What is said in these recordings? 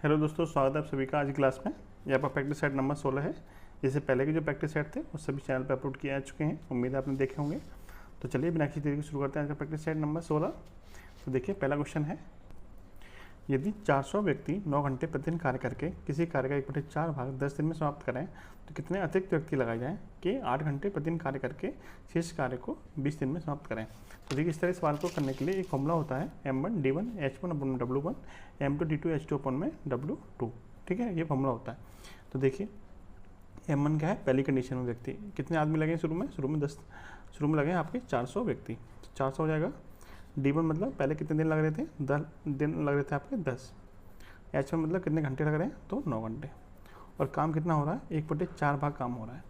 Hello दोस्तों, स्वागत है आप सभी का आज की क्लास में। यहाँ पर प्रैक्टिस सेट नंबर 16 है। इससे पहले के जो प्रैक्टिस सेट थे वो सभी चैनल पर अपलोड किए जा चुके हैं। उम्मीद है आपने देखे होंगे। तो चलिए बिना किसी देरी के शुरू करते हैं आज का प्रैक्टिस सेट नंबर 16। तो देखिए पहला क्वेश्चन है, यदि 400 व्यक्ति 9 घंटे प्रतिदिन कार्य करके किसी कार्य का 1/4 भाग 10 दिन में समाप्त करें तो कितने अतिरिक्त व्यक्ति लगाए जाएँ कि 8 घंटे प्रतिदिन कार्य करके शेष कार्य को 20 दिन में समाप्त करें। तो देखिए इस तरह सवाल को करने के लिए एक फॉर्मूला होता है M1 D1 H1 अपन W1 M2 D2 H2 अपन में W2। ठीक है, ये फॉर्मूला होता है। तो देखिए M1 क्या है, पहली कंडीशन में व्यक्ति कितने आदमी लगे शुरू में 10, शुरू में लगे आपके 400 व्यक्ति, 400 हो जाएगा। D1 मतलब पहले कितने दिन लग रहे थे, 10 दिन लग रहे थे आपके 10। H1 मतलब कितने घंटे लग रहे हैं, तो 9 घंटे। और काम कितना हो रहा है, 1/4 भाग काम हो रहा है।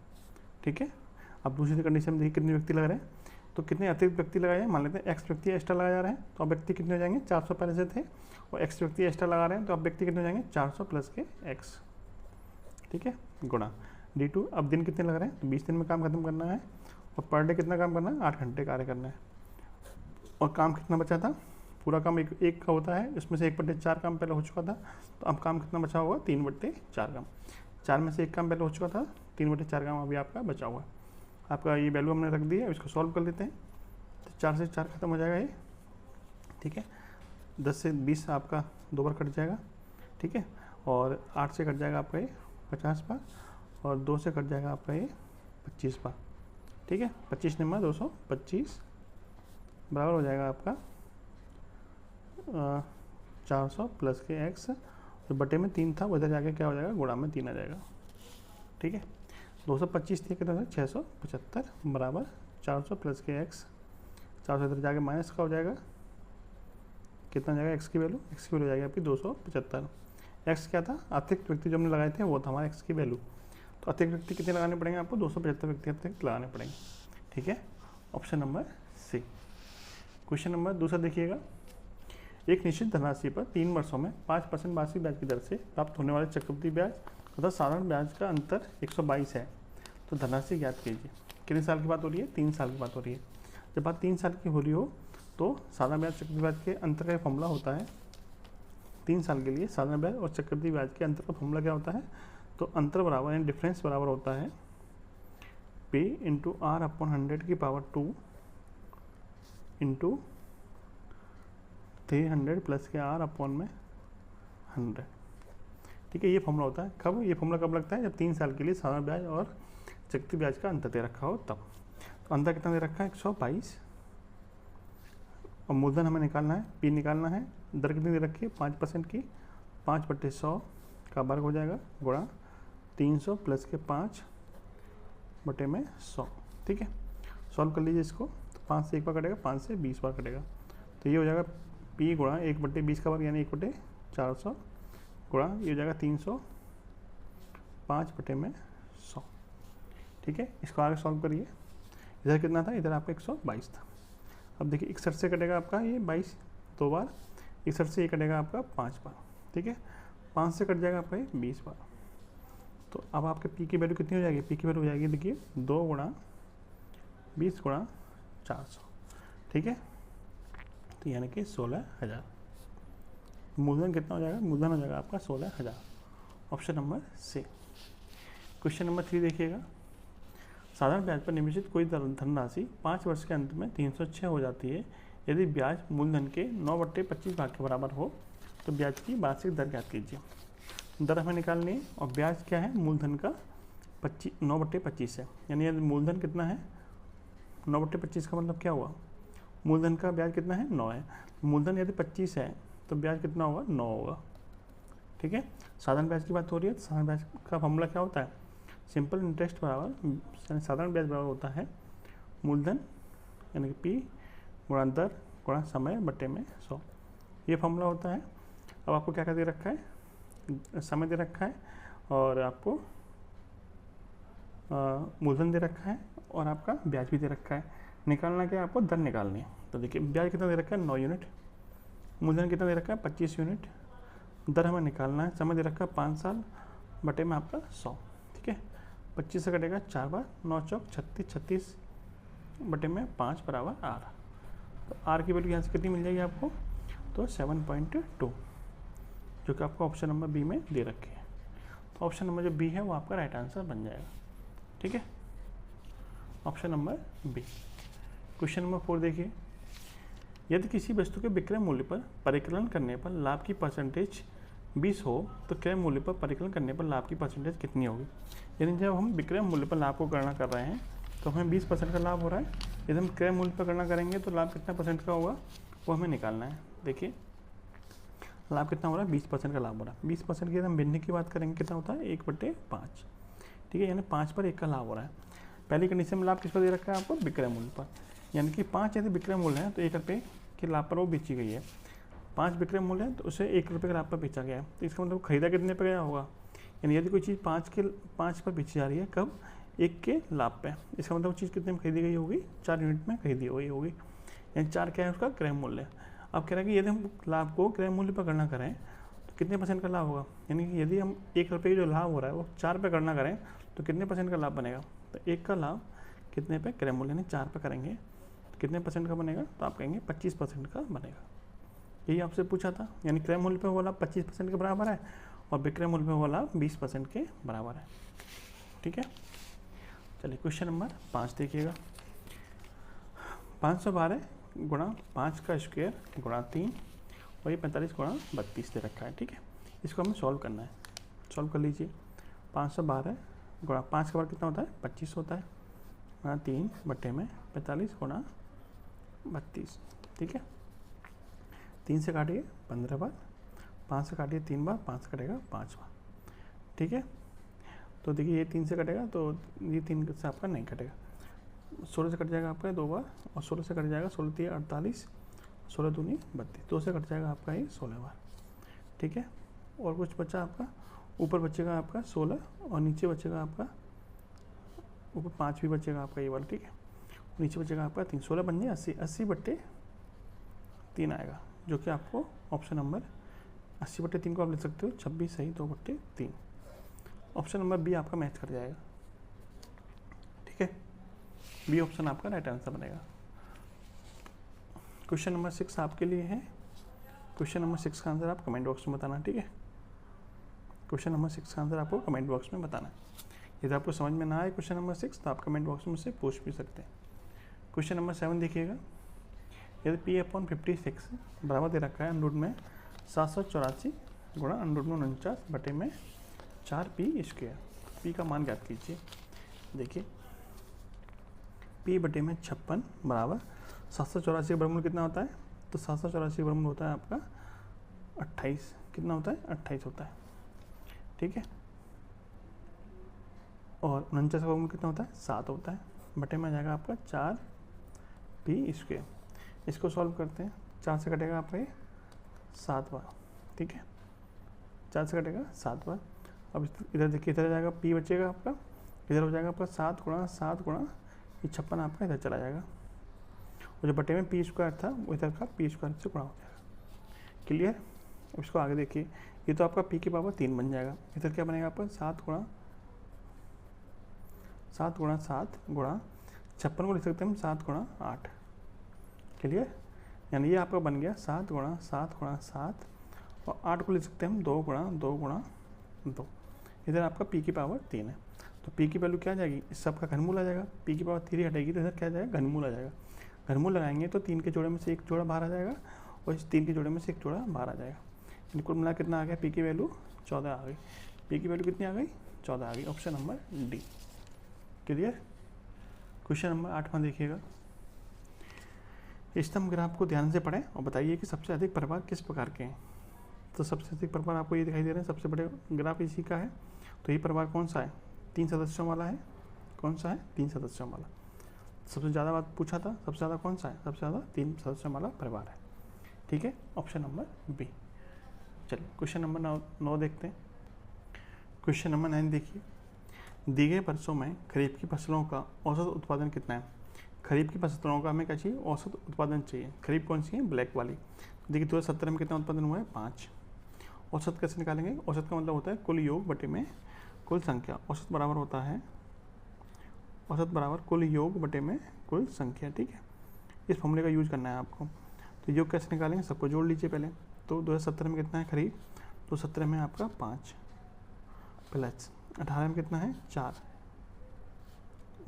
ठीक है, अब दूसरी कंडीशन में देखिए कितने व्यक्ति लग रहे हैं, तो कितने अतिरिक्त व्यक्ति लगाए हैं। मान लेते हैं x व्यक्ति एक्स्ट्रा लगाया जा रहे हैं, तो अब व्यक्ति कितने हो जाएंगे, 400 पहले से थे, और x व्यक्ति एक्स्ट्रा लगा रहे हैं, तो अब व्यक्ति कितने हो जाएंगे, 400 प्लस के x। ठीक है, गुणा D2। अब दिन कितने लग रहे हैं, तो 20 दिन में काम खत्म करना है, और पर डे कितना काम करना है, 8 घंटे कार्य करना है। और काम कितना बचा था, पूरा काम एक का होता है, इसमें से 1/4 काम पहले हो चुका था, तो अब काम कितना बचा होगा, 3/4 काम। 4 में से एक काम पहले हो चुका था, 3/4 काम अभी आपका बचा हुआ है। आपका ये वैल्यू हमने रख दी है, इसको सॉल्व कर लेते हैं। तो 4 से 4 खत्म हो जाएगा ये। ठीक है, 10 से 20 आपका 2 बार कट जाएगा। ठीक है, और 8 से कट जाएगा आपका ये 50 बार, और 2 से कट जाएगा आपका ये 25 बार। ठीक है, 25 नंबर 225 बराबर हो जाएगा आपका 400 प्लस के x, जो बटे में 3 था वो इधर जाके क्या हो जाएगा, गुणा में 3 आ जाएगा। ठीक है, 225 थी कितना था, 675 बराबर 400 प्लस के x। 400 इधर जाके माइनस का हो जाएगा, कितना जाएगा x की वैल्यू, x की वैल्यू जाएगी आपकी 275। x क्या था, अतिरिक्त व्यक्ति जो हमने लगाए थे वो था हमारा x की वैल्यू। तो अतिरिक्त व्यक्ति कितने लगाने पड़ेंगे आपको, 275 व्यक्ति अतिरिक्त लगाने पड़ेंगे। ठीक है, option number C. Question number दूसरा देखिएगा, एक निश्चित धनराशि पर 3 वर्षों में 5% वार्षिक ब्याज की दर से प्राप्त होने वाले चक्रवृद्धि ब्याज तथा साधारण ब्याज का अंतर 122 है, तो धनराशि ज्ञात कीजिए। कितने साल की बात हो रही है, 3 साल की बात हो रही है। जब बात 3 साल की हो रही हो तो साधारण ब्याज चक्रवृद्धि ब्याज के अंतर का फॉर्मूला होता है 3 साल के लिए साधारण ब्याज और चक्रवृद्धि ब्याज के अंतर का फॉर्मूला क्या होता है, तो अंतर बराबर यानी डिफरेंस बराबर होता है P इंटू R अपॉन 100 की पावर 2 इंटू 300 प्लस के R अपॉन में 100। ठीक है, ये फॉर्मूला होता है। कब ये फॉर्मूला कब लगता है, जब 3 साल के लिए साधारण ब्याज और चक्रवृद्धि ब्याज का अंतर दे रखा हो तब। तो अंतर कितना दे रखा है, 122, और मूलधन हमें निकालना है, P निकालना है। दर कितनी दे रखी है, 5% की, 5/100 का वर्ग हो जाएगा, गुणा 300 प्लस के 5 बटे में 100। ठीक है, सॉल्व कर लीजिए इसको। तो 5 से 1 बार कटेगा, 5 से 20 बार कटेगा, तो ये हो जाएगा P गुणा 1/20 का वर्ग यानी 1/400 गुणा ये हो जाएगा 300 5 बटे में 100। ठीक है, इसको आगे सॉल्व करिए। इधर कितना था, इधर आपका 122 था। अब देखिए 61 से कटेगा आपका ये 22 2 बार, 61 से ये कटेगा आपका 5 बार। ठीक है, 5 से कट जाएगा आपका ये 20 बार। तो अब आपके P की वैल्यू कितनी हो जाएगी, P की वैल्यू हो जाएगी देखिए 2 गुणा 20 गुणा 400। ठीक है, तो यानी कि 16,000। मूलधन कितना हो जाएगा, मूलधन हो जाएगा आपका 16,000। Option number C. Question number 3 देखिएगा, साधारण ब्याज पर निवेशित कोई धनराशि 5 वर्ष के अंत में 306 हो जाती है। यदि ब्याज मूलधन के 9/25 भाग के बराबर हो तो ब्याज की वार्षिक दर ज्ञात कीजिए। दर हमें निकालनी है, और ब्याज क्या है, मूलधन का 9/25 है। यानी यदि मूलधन कितना है, 9/25 का मतलब क्या हुआ, मूलधन का ब्याज कितना है, 9 है। मूलधन यदि 25 है तो ब्याज कितना होगा, 9 होगा। ठीक है, साधारण ब्याज की बात हो रही है, तो साधारण ब्याज का फॉर्मूला क्या होता है, सिंपल इंटरेस्ट बराबर साधारण ब्याज बराबर होता है मूलधन यानी कि P गुणा दर गुणा समय बटे में 100। ये फॉर्मूला होता है। अब आपको क्या क्या दे रखा है, समय दे रखा है, और आपको मूलधन दे रखा है, और आपका ब्याज भी दे रखा है। निकालना क्या है, आपको दर निकालनी है। तो देखिए ब्याज कितना दे रखा है, 9 यूनिट, मूलधन कितना दे रखा है, 25 यूनिट, दर हमें निकालना है, समय दे रखा है 5 साल बटे में आपका 100। ठीक है, 25 से कटेगा 4 बार, 9 चौक 36, 36 बटे में 5 बराबर R। तो R की वैल्यू यहाँ से कितनी मिल जाएगी आपको, तो 7.2। जो कि आपको ऑप्शन नंबर बी में दे रखे हैं। तो ऑप्शन नंबर जो बी है वो आपका राइट आंसर बन जाएगा। ठीक है, option number B. Question number 4 देखिए, यदि किसी वस्तु के विक्रय मूल्य पर परिकलन करने पर लाभ की परसेंटेज 20 हो तो क्रय मूल्य पर परिकलन करने पर लाभ की परसेंटेज कितनी होगी। यानी जब हम विक्रय मूल्य पर लाभ को गणना कर रहे हैं तो हमें 20% का लाभ हो रहा है। यदि हम क्रय मूल्य पर गणना करेंगे तो लाभ कितना परसेंट का होगा वो हमें निकालना है। देखिए लाभ कितना हो रहा है, 20% का लाभ हो रहा है। 20% की यदि हम भिन्न की बात करेंगे कितना होता है, 1/5। ठीक है, यानी 5 पर 1 का लाभ हो रहा है। पहली कंडीशन में लाभ किस पर दे रखा है आपको, विक्रय मूल्य पर। यानी कि 5 यदि विक्रय मूल्य है तो 1 रुपये के लाभ पर वो बेची गई है। 5 विक्रय मूल्य है तो उसे 1 रुपये के लाभ पर बेचा गया है। तो इसका मतलब खरीदा कितने पर गया होगा। यानी यदि कोई चीज़ 5 पर बेची जा रही है, कब, 1 के लाभ पे, इसका मतलब वो चीज़ कितने में खरीदी गई होगी, 4 यूनिट में खरीदी गई होगी। यानी 4 क्या है उसका क्रय मूल्य। अब कह रहा है कि यदि हम लाभ को क्रय मूल्य पर गणना करें तो कितने % का लाभ होगा। यानी कि यदि हम 1 रुपये की जो लाभ हो रहा है वो 4 पे गणना करें तो कितने % का लाभ बनेगा। तो 1 का लाभ कितने पे, क्रय मूल्य यानी 4 पे करेंगे तो कितने % का बनेगा, तो आप कहेंगे 25% का बनेगा। यही आपसे पूछा था। यानी क्रय मूल्य पे वो लाभ 25% के बराबर है और विक्रय मूल्य पे वो लाभ 20% के बराबर है। ठीक है, चलिए क्वेश्चन नंबर 5 देखिएगा। 512 गुणा 5 का स्क्वायर गुणा 3 और ये 45 गुणा 32 दे रखा है। ठीक है, इसको हमें सॉल्व करना है। सॉल्व कर लीजिए। 512 गुणा 5 का बार कितना होता है, 25 होता है, गुणा 3 बट्टे में 45 गुणा 32। ठीक है, 3 से काटिए 15 बार, 5 से काटिए 3 बार, 5 से कटेगा 5 बार। ठीक है, तो देखिए ये 3 से कटेगा तो ये 3 से आपका नहीं कटेगा। 16 से कट जाएगा आपका 2 बार और 16 से कट जाएगा 16 3 48, 16 दूनी 32, 2 से कट जाएगा आपका ये 16 बार। ठीक है, और कुछ बचा आपका, ऊपर बचेगा आपका 16 और नीचे बचेगा आपका, ऊपर 5 भी बचेगा आपका ये वाला। ठीक है, नीचे बचेगा आपका 3, 16 बन जाए 80, 80/3 आएगा, जो कि आपको ऑप्शन नंबर 80/3 को आप लिख सकते हो 26 सही 2/3। ऑप्शन नंबर बी आपका मैच कर जाएगा। ठीक है, बी ऑप्शन आपका राइट आंसर बनेगा। क्वेश्चन नंबर 6 आपके लिए है। क्वेश्चन नंबर 6 का आंसर आप कमेंट बॉक्स में बताना। ठीक है, क्वेश्चन नंबर 6 का आंसर आपको कमेंट बॉक्स में बताना है। यदि आपको समझ में ना आए क्वेश्चन नंबर 6 तो आप कमेंट बॉक्स में से पूछ भी सकते हैं। क्वेश्चन नंबर 7 देखिएगा। यदि P/56 बराबर दे रखा है अंडर रूट में 784 गुणा अंडर रूट में 49 बटे में 4p²। पी का मान ज्ञात कीजिए। देखिए p बटे में 56 बराबर 784 का वर्गमूल कितना होता है, तो 784 का वर्गमूल होता है आपका 28। कितना होता है, 28 होता है। ठीक है, और 49 का वर्गमूल कितना होता है, 7 होता है, बटे में आ जाएगा आपका 4p²। इसको सॉल्व करते हैं। 4 से कटेगा आपका ये 7 बार। ठीक है, 4 से कटेगा 7 बार। अब इधर देखिए, इधर जाएगा p बचेगा आपका, इधर हो जाएगा आपका 7 गुणा 7 गुणा ये 56 आपका इधर चला जाएगा, और जो बटे में p² था वो इधर का p² से गुणा हो जाएगा। क्लियर। अब इसको आगे देखिए, ये तो आपका p की पावर 3 बन जाएगा। इधर क्या बनेगा आपका 7 गुणा 7 गुणा 56 को लिख सकते हैं हम 7 गुणा 8। क्लियर, यानी ये आपका बन गया 7 गुणा 7 गुणा 7 और 8 को लिख सकते हैं हम 2 गुणा 2 गुणा 2। इधर आपका p की पावर 3 है, तो p की वैल्यू क्या आ जाएगी, इस सब का घनमूल आ जाएगा। p की पावर 3 हटेगी तो इधर क्या आ जाएगा, घनमूल आ जाएगा। घनमूल लगाएंगे तो 3 के जोड़े में से एक जोड़ा बाहर आ जाएगा और इस 3 के जोड़े में से एक जोड़ा बाहर आ जाएगा। कुल मिला कितना आ गया, p की वैल्यू 14 आ गई। p की वैल्यू कितनी आ गई, 14 आ गई। Option number D. Clear. Question number 8 में देखिएगा। स्तंभ ग्राफ को ध्यान से पढ़ें और बताइए कि सबसे अधिक प्रभार किस प्रकार के हैं। तो सबसे अधिक प्रभार आपको ये दिखाई दे रहे हैं, सबसे बड़े ग्राफ इसी का है। तो ये प्रभार कौन सा है, 3 सदस्यों वाला है। कौन सा है, 3 सदस्यों वाला। सबसे ज़्यादा बात पूछा था, सबसे ज़्यादा कौन सा है, सबसे ज़्यादा 3 सदस्यों वाला प्रभार है। ठीक है, ऑप्शन नंबर बी। चलिए क्वेश्चन नंबर 9 देखते हैं। क्वेश्चन नंबर 9 देखिए। दी गए वर्षों में खरीफ की फसलों का औसत उत्पादन कितना है। खरीफ की फसलों का हमें क्या चाहिए, औसत उत्पादन चाहिए। खरीफ कौन सी है, ब्लैक वाली। देखिए 2017 में कितना उत्पादन हुआ है, 5। औसत कैसे निकालेंगे, औसत का मतलब होता है कुल योग बटे में कुल संख्या। औसत बराबर होता है, औसत बराबर कुल योग बटे में कुल संख्या। ठीक है, इस फॉर्मूले का यूज करना है आपको। तो योग कैसे निकालेंगे, सबको जोड़ लीजिए पहले। तो 2017 में कितना है खरीफ, तो 17 में आपका 5 प्लस 18 में कितना है 4,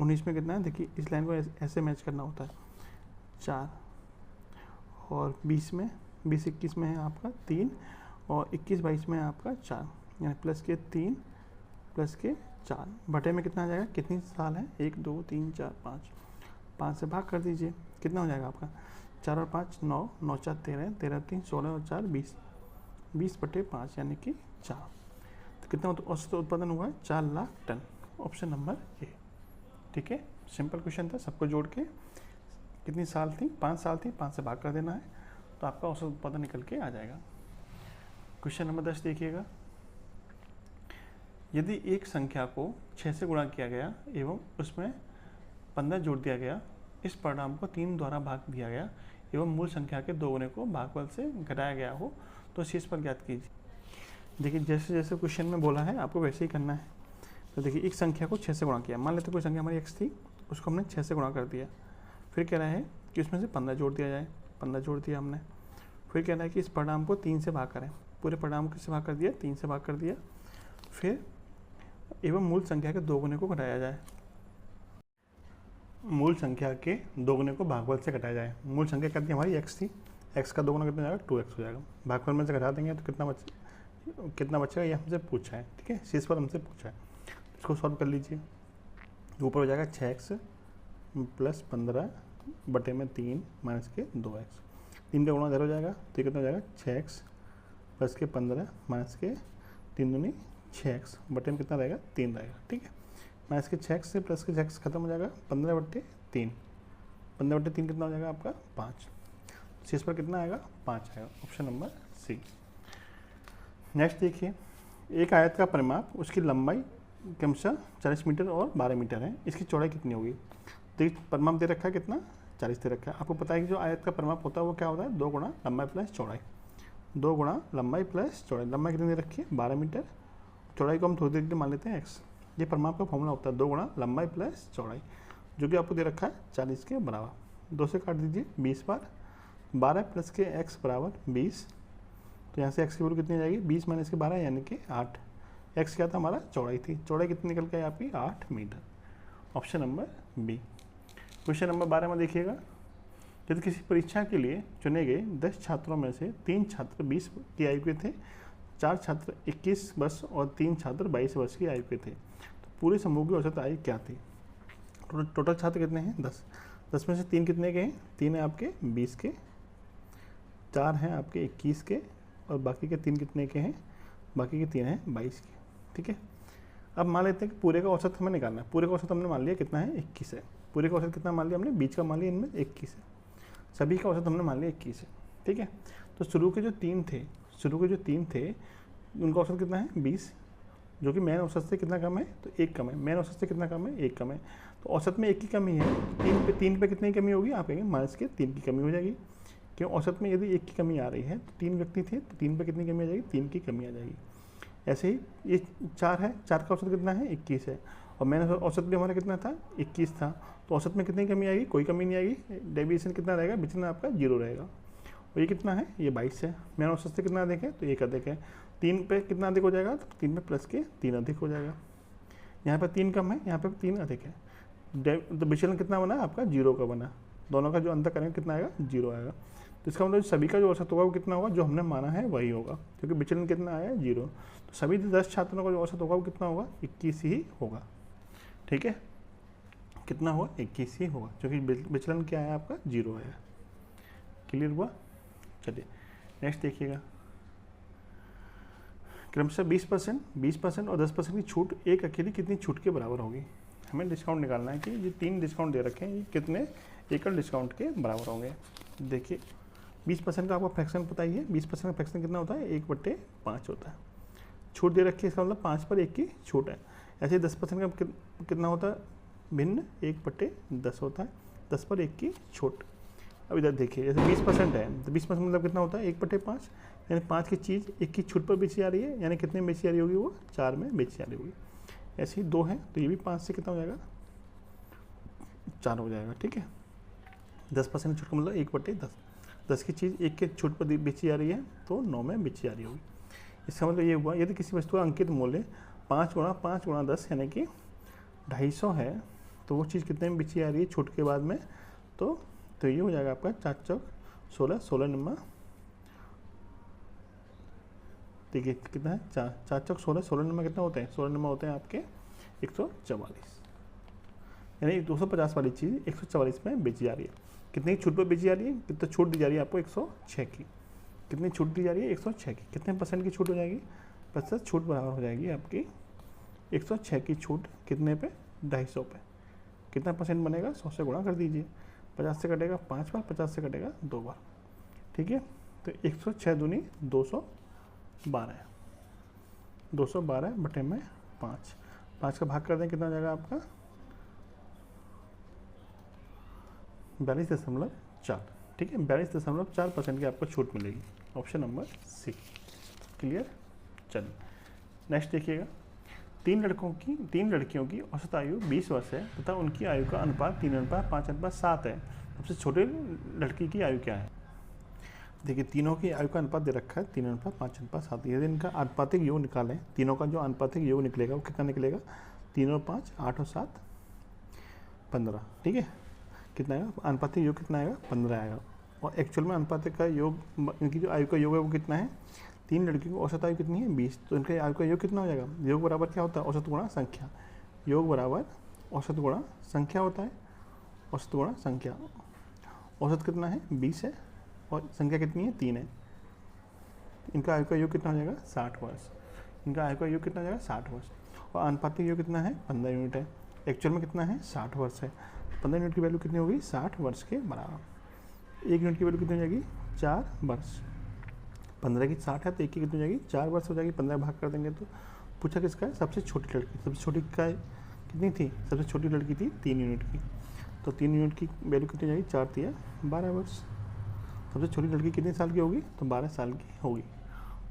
19 में कितना है, देखिए इस लाइन को ऐसे मैच करना होता है 4, और 20 में 20-21 में है आपका 3, और 21-22 में है आपका 4, यानी प्लस के 3 प्लस के 4 बटे में कितना आ जाएगा, कितनी साल है 1 2 3 4 5, 5 से भाग कर दीजिए, कितना हो जाएगा आपका 4 और 5 9, 9 4 13, 13 3 16 और 4 20, 20 बटे 5 यानी कि 4। तो कितना औसत उत्पादन हुआ है 4 lakh ton, option number A. ठीक है, सिंपल क्वेश्चन था, सबको जोड़ के कितनी साल थी, 5 साल थी, 5 से भाग कर देना है तो आपका औसत उत्पादन निकल के आ जाएगा। क्वेश्चन नंबर 10 देखिएगा, यदि एक संख्या को 6 से गुणा किया गया एवं उसमें 15 जोड़ दिया गया, इस परिणाम को 3 द्वारा भाग दिया गया एवं मूल संख्या के 2 गुने को भागफल से घटाया गया हो तो शेष पर ज्ञात कीजिए। देखिए जैसे जैसे क्वेश्चन में बोला है आपको वैसे ही करना है। तो देखिए एक संख्या को 6 से गुणा किया, मान लेते कोई संख्या हमारी x थी, उसको हमने 6 से गुणा कर दिया, फिर कह रहा है कि उसमें से 15 जोड़ दिया जाए, 15 जोड़ दिया हमने, फिर कह रहा है कि इस परिणाम को 3 से भाग करें, पूरे परिणाम को किससे भाग कर दिया, 3 से भाग कर दिया, फिर एवं मूल संख्या के 2 गुने को घटाया जाए, मूल संख्या के 2 गुने को भागफल से घटाया जाए। मूल संख्या कितनी हमारी x थी, x का 2 गुना कितना जाएगा 2x हो जाएगा, भागफल में से घटा देंगे तो कितना बचेगा ये हमसे पूछा है। ठीक है, शेष पर हमसे पूछा है, इसको सॉल्व कर लीजिए। ऊपर हो जाएगा 6x प्लस 15 बटे में 3 माइनस के 2x, 3 का गुणा इधर हो जाएगा तो कितना हो जाएगा 6x प्लस के 15 माइनस के 3 दूनी 6x बटे में कितना रहेगा 3 रहेगा। ठीक है, माइनस के 6x से प्लस के 6x खत्म हो जाएगा, 15 बटे 3, 15 बटे 3 कितना हो जाएगा आपका 5, शेष पर कितना आएगा 5 आएगा, ऑप्शन नंबर सी। नेक्स्ट देखिए, एक आयत का परिमाप उसकी लंबाई क्रमशः 40 मीटर और 12 मीटर है, इसकी चौड़ाई कितनी होगी। तो परिमाप दे रखा है कितना 40 दे रखा है। आपको पता है कि जो आयत का परिमाप होता है वो क्या होता है 2 गुणा लंबाई प्लस चौड़ाई, 2 गुणा लंबाई प्लस चौड़ाई। लंबाई कितनी दे रखी है 12 मीटर, चौड़ाई को हम थोड़ी देर के लिए मान लेते हैं x। ये परिमाप का फॉर्मूला होता है 2 गुणा लंबाई प्लस चौड़ाई, जो कि आपको दे रखा है 40 के बराबर। 2 से काट दीजिए 20 बार, 12 प्लस के x बराबर 20, तो यहाँ से x की वैल्यू कितनी आ जाएगी 20 माइनस के 12 यानी कि 8। x क्या था हमारा चौड़ाई थी, चौड़ाई कितनी निकल के आई आपकी 8 metre, option number B. Question number 12 में देखिएगा, यदि किसी परीक्षा के लिए चुने गए 10 छात्रों में से 3 छात्र 20 की आयु के थे, 4 छात्र 21 वर्ष और 3 छात्र 22 वर्ष की आयु के थे, तो पूरे समूह की औसत आयु क्या थी। टोटल छात्र कितने हैं 10, 10 में से 3 कितने के हैं, 3 है आपके 20 के, 4 हैं आपके 21 के, और बाकी के 3 कितने के हैं, बाकी के 3 हैं 22 के। ठीक है, अब मान लेते हैं कि पूरे का औसत हमें निकालना है। पूरे का औसत हमने मान लिया कितना है 21 है, पूरे का औसत कितना मान लिया हमने, बीच का मान लिया इनमें 21 है, सभी का औसत हमने मान लिया 21 है। ठीक है, तो शुरू के जो 3 थे उनका औसत कितना है 20, जो कि मेन औसत से कितना कम है तो 1 कम है, मेन औसत से कितना कम है 1 कम है, तो औसत में 1 की कमी है। 3 पे कितनी कमी होगी, आप कहेंगे माइनस के 3 की कमी हो जाएगी, क्यों औसत में यदि 1 की कमी आ रही है तो 3 व्यक्ति थे तो 3 पे कितनी कमी आ जाएगी 3 की कमी आ जाएगी। ऐसे ही ये 4 है, 4 का औसत कितना है 21 है, और मैंने औसत भी हमारा कितना था 21 था, तो औसत में कितनी कमी आएगी, कोई कमी नहीं आएगी, डेविएशन कितना रहेगा, विचलन आपका 0 रहेगा। और ये कितना है, ये 22 है, मैंने औसत से कितना अधिक है तो 1 अधिक है, 3 पे कितना अधिक हो जाएगा तो 3 पे प्लस के 3 अधिक हो जाएगा, यहाँ पर 3 कम है, यहाँ पर 3 अधिक है, तो विचलन कितना बना आपका 0 का बना, दोनों का जो अंतर करेंगे कितना आएगा 0 आएगा। तो इसका मतलब सभी का जो औसत होगा वो कितना होगा, जो हमने माना है वही होगा, क्योंकि विचलन कितना आया 0, तो सभी 10 छात्रों का जो औसत होगा वो कितना होगा 21 ही होगा। ठीक है, कितना हुआ 21 ही होगा, क्योंकि विचलन क्या है आपका 0 है। क्लियर हुआ। चलिए नेक्स्ट देखिएगा, क्रमशः 20% और 10% की छूट एक अकेली कितनी छूट के बराबर होगी। हमें डिस्काउंट निकालना है कि ये 3 डिस्काउंट दे रखे हैं, ये कितने एकल डिस्काउंट के बराबर होंगे। देखिए 20% का आपको फ्रैक्शन पता ही है, 20% का फ्रैक्शन कितना होता है 1/5 होता है, छूट दे रखी है, इसका मतलब 5 पर 1 की छूट है। ऐसे 10% का कितना होता है भिन्न 1/10 होता है, 10 पर 1 की छूट। अब इधर देखिए जैसे 20% है तो 20% मतलब कितना होता है 1/5, यानी 5 की चीज़ 1 की छूट पर बेची जा रही है, यानी कितने में बेची जा रही होगी वो 4 में बेची जा रही होगी। ऐसे ही 2 है तो ये भी 5 से कितना हो जाएगा 4 हो जाएगा। ठीक है, 10% छूट का मतलब 1/10, 10 की चीज़ 1 के छूट पर बेची जा रही है तो 9 में बेची जा रही होगी। इसका मतलब ये हुआ यदि किसी वस्तु का अंकित मूल्य 5 गुणा 5 गुणा 10 यानी कि 250 है, तो वो चीज़ कितने में बेची जा रही है छूट के बाद में, तो ये हो जाएगा आपका 4 चौक 16, 16 नंबर, ठीक है कितना है 4 चौक 16, 16 नंबर कितना होते हैं, 16 नंबर होते हैं आपके 144, यानी 250 वाली चीज़ 144 में बेची जा रही है। कितनी छूट पर बेची जा रही है, कितना छूट दी जा रही है आपको 106 की, कितनी छूट दी जा रही है 106 की, कितने % की छूट हो जाएगी, % छूट बराबर हो जाएगी आपकी 106 की छूट कितने पे 250 पे, कितना % बनेगा 100 से गुणा कर दीजिए, 50 से कटेगा 5 बार, 50 से कटेगा 2 बार, ठीक है। तो 106 दूनी 212 है, 212 बटे में 5 का भाग कर दें कितना हो जाएगा आपका 42.4, ठीक है 42.4% की आपको छूट मिलेगी। Option number C clear. चलिए नेक्स्ट देखिएगा, 3 लड़कियों की औसत आयु 20 वर्ष है तथा उनकी आयु का अनुपात 3:5:7 है। सबसे छोटे लड़की की आयु क्या है। देखिए तीनों की आयु का अनुपात दे रखा है 3:5:7। यदि इनका अनुपातिक योग निकालें, तीनों का जो अनुपातिक योग निकलेगा वो कितना निकलेगा 3 और 5 8 और 7 15, ठीक है। कितना आएगा अनुपातिक योग कितना आएगा 15 आएगा, और एक्चुअल में अनुपातिक का योग इनकी जो आयु का योग है वो कितना है, 3 लड़कियों की औसत आयु कितनी है 20, तो इनका आयु का योग कितना हो जाएगा, योग बराबर क्या होता है औसत गुणा संख्या, योग बराबर औसत गुणा संख्या होता है, औसत गुणा संख्या, औसत कितना है 20 है और संख्या कितनी है 3 है, इनका आयु का योग कितना हो जाएगा 60 वर्ष, इनका आयु का योग कितना हो जाएगा 60 वर्ष, और अनुपातिक योग कितना है 15 यूनिट है, एक्चुअल में कितना है 60 वर्ष है, 15 यूनिट की वैल्यू कितनी होगी 60 वर्ष के बराबर, 1 यूनिट की वैल्यू कितनी हो जाएगी 4 वर्ष, 15 की 60 है तो 1 की कितनी हो जाएगी 4 वर्ष हो जाएगी, 15 भाग कर देंगे तो पूछा किसका है सबसे छोटी लड़की, सबसे छोटी का कितनी थी, सबसे छोटी लड़की थी 3 यूनिट की, तो 3 यूनिट की वैल्यू कितनी हो जाएगी 4 तिया 12 वर्ष, सबसे छोटी लड़की कितने साल की होगी तो 12 साल की होगी,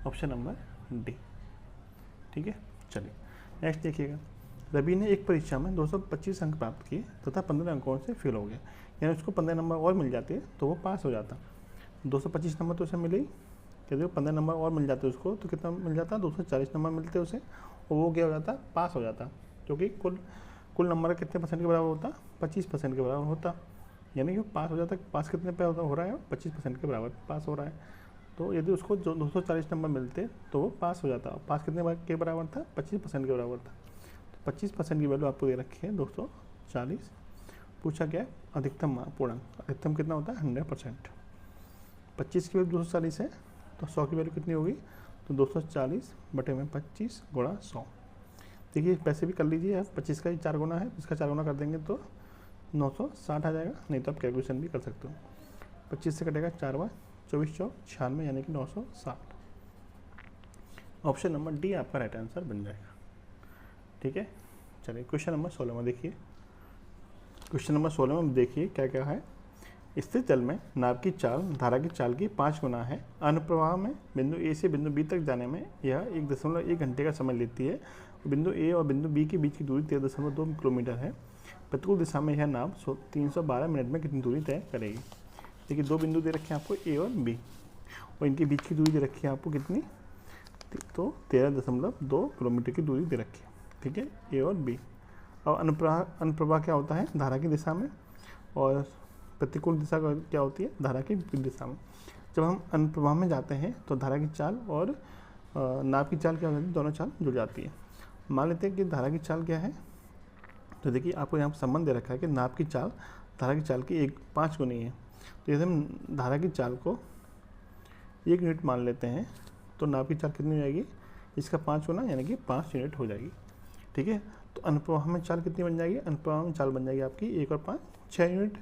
ऑप्शन नंबर डी, ठीक है। चलिए नेक्स्ट देखिएगा, रवि ने एक परीक्षा में 225 अंक प्राप्त किए तथा 15 अंकों से फेल हो गया, यानी उसको 15 नंबर और मिल जाते तो वो पास हो जाता, 225 नंबर तो उसे मिले ही, यदि 15 नंबर और मिल जाते उसको तो कितना मिल जाता 240 नंबर मिलते उसे, और वो क्या हो जाता पास हो जाता, क्योंकि कुल नंबर कितने % के बराबर होता 25% के बराबर होता, यानी कि पास हो जाता, पास कितने पे हो रहा है 25% के बराबर पास हो रहा है, तो यदि उसको जो 240 नंबर मिलते तो वो पास हो जाता, पास कितने के बराबर था 25% के बराबर था, तो 25% की वैल्यू आपको दे रखी है 240, पूछा क्या है अधिकतम पूर्णांक, अधिकतम कितना होता है 100%, 25 की वैल्यू 240 है तो 100 की वैल्यू कितनी होगी तो 240 बटे में 25 गुणा 100, देखिए पैसे भी कर लीजिए आप, 25 का ही 4 गुना है, इसका 4 गुना कर देंगे तो 960 आ जाएगा, नहीं तो आप कैलकुलेशन भी कर सकते हो, 25 से कटेगा 4 बार 24 चौक 96 यानी कि 960, ऑप्शन नंबर डी आपका राइट आंसर बन जाएगा, ठीक है। चलिए क्वेश्चन नंबर 16 में देखिए, क्वेश्चन नंबर 16 में देखिए क्या क्या है, स्थिर जल में नाव की चाल धारा की चाल की 5 गुना है, अनुप्रवाह में बिंदु ए से बिंदु बी तक जाने में यह 1.1 घंटे का समय लेती है, बिंदु ए और बिंदु बी के बीच की दूरी 13.2 किलोमीटर है, प्रतिकूल दिशा में यह नाव 312 मिनट में कितनी दूरी तय करेगी। देखिए 2 बिंदु दे रखे हैं आपको ए और बी, और इनके बीच की दूरी दे रखी है आपको कितनी तो 13.2 किलोमीटर की दूरी दे रखी है, ठीक है ए और बी। और अनुप्रवाह क्या होता है धारा की दिशा में, और प्रतिकूल दिशा क्या होती है धारा की विपरीत दिशा में। जब हम अनुप्रवाह में जाते हैं तो धारा की चाल और नाव की चाल क्या हो जाती है, दोनों चाल जुड़ जाती है। मान लेते हैं कि धारा की चाल क्या है, तो देखिए आपको यहाँ पर संबंध दे रखा है कि नाव की चाल धारा की चाल की 5 गुनी है, तो यदि हम धारा की चाल को 1 यूनिट मान लेते हैं तो नाव की चाल कितनी हो जाएगी, इसका 5 गुना यानी कि 5 यूनिट हो जाएगी, ठीक है। तो अनुप्रवाह में चाल कितनी बन जाएगी, अनुप्रवाह में चाल बन जाएगी आपकी 1 और 5 6 यूनिट,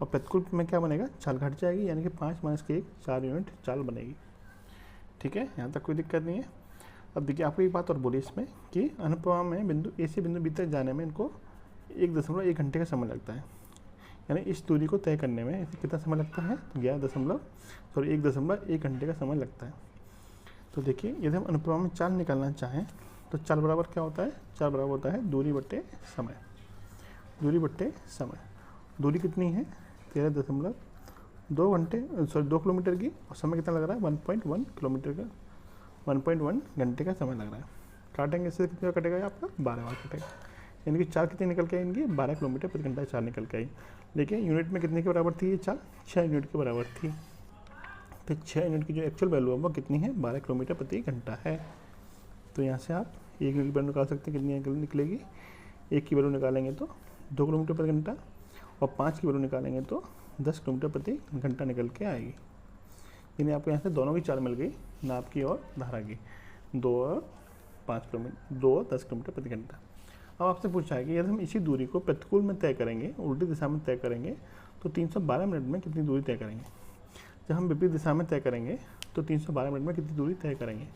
और प्रतिकूल में क्या बनेगा चाल घट जाएगी यानी कि 5 - 1 4 यूनिट चाल बनेगी, ठीक है। यहाँ तक कोई दिक्कत नहीं है। अब देखिए आपको एक बात और बोली इसमें कि अनुप्रवाह में बिंदु ए से बिंदु बी तक जाने में इनको 1.1 घंटे का समय लगता है, यानी इस दूरी को तय करने में कितना समय लगता है 1.1 घंटे का समय लगता है। तो देखिए यदि हम अनुप्रवाह में चाल निकालना चाहें तो चाल बराबर क्या होता है, चाल बराबर होता है दूरी बट्टे समय, दूरी बट्टे समय, दूरी कितनी है 13.2 घंटे 2 किलोमीटर की, और समय कितना लग रहा है 1.1 किलोमीटर का, 1.1 घंटे का समय लग रहा है। काटेंगे इससे कितनी बार कटेगा आपका 12 बार कटेगा, यानी कि चाल कितनी निकल के आई इनकी 12 किलोमीटर प्रति घंटा चाल निकल के आई। लेकिन यूनिट में कितने के बराबर थी ये चाल, 6 यूनिट के बराबर थी। तो 6 यूनिट की जो एक्चुअल वैल्यू है वो कितनी है 12 किलोमीटर प्रति घंटा है। तो यहाँ से आप 1 यूनिट की वैल्यू निकाल सकते हैं, कितनी निकलेगी, 1 की वैल्यू निकालेंगे तो 2 किलोमीटर प्रति घंटा और 5 की वैल्यू निकालेंगे तो 10 किलोमीटर प्रति घंटा निकल के आएगी। यानी आपको यहाँ से दोनों की चाल मिल गई, नाप की और धारा की, 2 और 5 किलोमीटर, 2 और 10 किलोमीटर प्रति घंटा। अब आपसे पूछा है कि यदि हम इसी दूरी को प्रतिकूल में तय करेंगे, उल्टी दिशा में तय करेंगे तो 312 मिनट में कितनी दूरी तय करेंगे। जब हम विपरीत दिशा में तय करेंगे तो 312 मिनट में कितनी दूरी तय करेंगे।